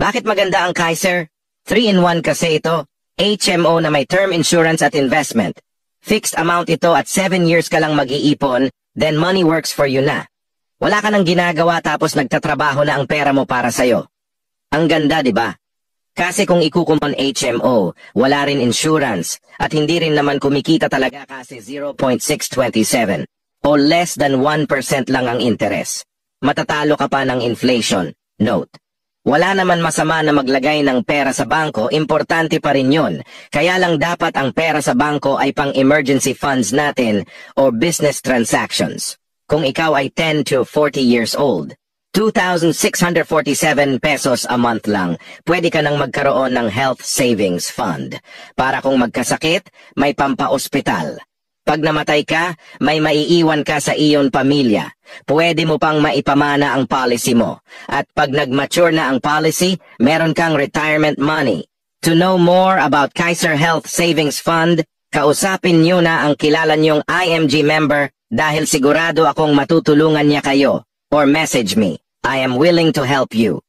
Bakit maganda ang Kaiser? 3-in-1 kasi ito. HMO na may term insurance at investment. Fixed amount ito at 7 years ka lang mag-iipon, then money works for you na. Wala ka nang ginagawa tapos nagtatrabaho na ang pera mo para sa'yo. Ang ganda, di ba? Kasi kung ikukumon HMO, wala rin insurance at hindi rin naman kumikita talaga kasi 0.627 o less than 1% lang ang interest. Matatalo ka pa ng inflation. Note. Wala naman masama na maglagay ng pera sa bangko, importante pa rin yun. Kaya lang dapat ang pera sa bangko ay pang emergency funds natin o business transactions. Kung ikaw ay 10 to 40 years old, 2,647 pesos a month lang, pwede ka nang magkaroon ng health savings fund. Para kung magkasakit, may pampa-ospital. Pag namatay ka, may maiiwan ka sa iyong pamilya. Pwede mo pang maipamana ang policy mo. At pag nag-mature na ang policy, meron kang retirement money. To know more about Kaiser Health Savings Fund, kausapin niyo na ang kilala niyong IMG member dahil sigurado akong matutulungan niya kayo. Or message me. I am willing to help you.